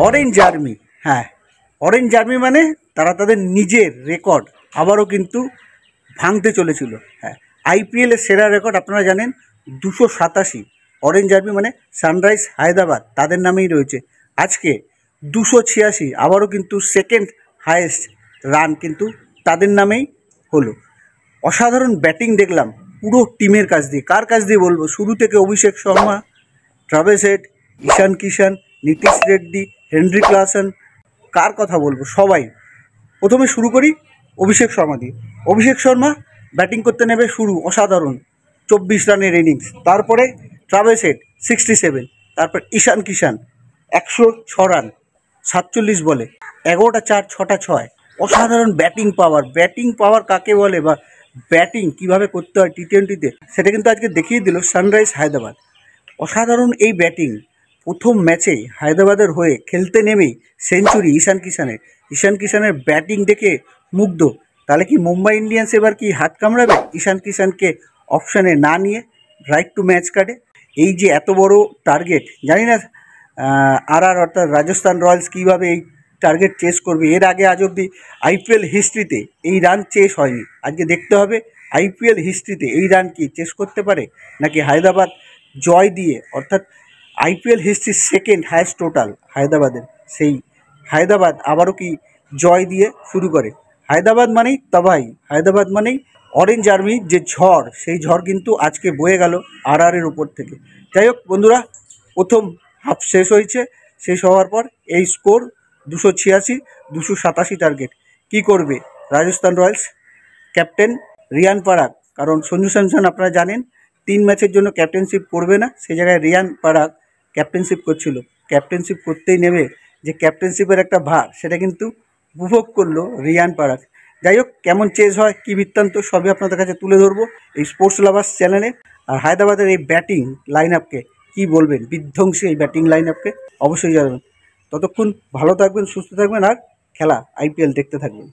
Orange army, হ্যাঁ orange army মানে তারা তাদের নিজের রেকর্ড আবারও কিন্তু ভাঙতে চলেছিল। হ্যাঁ, আইপিএলের সেরা রেকর্ড আপনারা জানেন 287। অরেঞ্জ আর্মি মানে সানরাইজ হায়দ্রাবাদ, তাদের নামেই রয়েছে। আজকে 286, আবারও কিন্তু সেকেন্ড হায়েস্ট রান কিন্তু তাদের নামেই হলো। অসাধারণ ব্যাটিং দেখলাম পুরো টিমের কাছ দিয়ে। কার কাছ দিয়ে বলবো, শুরু থেকে অভিষেক শর্মা, ট্রাভিস হেড, ঈশান কিষান, নীতিশ রেড্ডি, হেনরি ক্লাসন, কার কথা বলবো, সবাই। প্রথমে শুরু করি অভিষেক শর্মা দিয়ে। অভিষেক শর্মা ব্যাটিং করতে নেবে, শুরু অসাধারণ 24 রানের ইনিংস। তারপরে ট্রাভিস হেড 67, তারপর ঈশান কিষান 106 রান 47 বলে, 11টা 4, 6টা 6। অসাধারণ ব্যাটিং পাওয়ার। ব্যাটিং পাওয়ার কাকে বলে বা ব্যাটিং কিভাবে করতে হয় টি20-তে, সেটা কিন্তু আজকে দেখিয়ে দিল সানরাইজ হায়দ্রাবাদ। অসাধারণ এই ব্যাটিং। প্রথম ম্যাচেই হায়দ্রাবাদের হয়ে খেলতে নেমেই সেঞ্চুরি ঈশান কিষানের ব্যাটিং দেখে মুগ্ধ। তাহলে কি মুম্বাই ইন্ডিয়ান্স এবার কি হাত কামড়াবে ঈশান কিষানকে অপশানে না নিয়ে রাইট টু ম্যাচ কার্ডে? এই যে এত বড় টার্গেট, জানি না অর্থাৎ রাজস্থান রয়্যালস কীভাবে এই টার্গেট চেস করবে। এর আগে আজ অবধি আইপিএল হিস্ট্রিতে এই রান চেস হয়নি। আজকে দেখতে হবে আইপিএল হিস্ট্রিতে এই রান কি চেস করতে পারে নাকি হায়দ্রাবাদ জয় দিয়ে, অর্থাৎ আইপিএল হিস্ট্রির সেকেন্ড হায়েস্ট টোটাল হায়দ্রাবাদের, সেই হায়দ্রাবাদ আবারও কি জয় দিয়ে শুরু করে। হায়দ্রাবাদ মানেই তবাই, হায়দ্রাবাদ মানেই অরেঞ্জ আর্মির যে ঝড়, সেই ঝড় কিন্তু আজকে বয়ে গেল আরআরের উপর থেকে। যাই হোক বন্ধুরা, প্রথম হাফ শেষ হয়েছে। শেষ হওয়ার পর এই স্কোর 286, 287 টার্গেট। কি করবে রাজস্থান রয়্যালস? ক্যাপ্টেন রিয়ান পারাগ, কারণ সঞ্জু স্যামসন আপনারা জানেন 3 ম্যাচের জন্য ক্যাপ্টেনশিপ করবে না, সেই জায়গায় রিয়ান পারাগ ক্যাপ্টেনশিপ করছিল। ক্যাপ্টেনশিপ করতেই নেবে যে ক্যাপ্টেনশিপের একটা ভার, সেটা কিন্তু উপভোগ করলো রিয়ান পারাগ। যাই হোক, কেমন চেজ হয়, কী বৃত্তান্ত, সবই আপনাদের কাছে তুলে ধরবো এই স্পোর্টস লাভার্স চ্যানেলে। আর হায়দ্রাবাদের এই ব্যাটিং লাইন আপকে কী বলবেন, বিধ্বংসী এই ব্যাটিং লাইন আপকে অবশ্যই জানাবেন। ততক্ষণ ভালো থাকবেন, সুস্থ থাকবেন, আর খেলা আইপিএল দেখতে থাকবেন।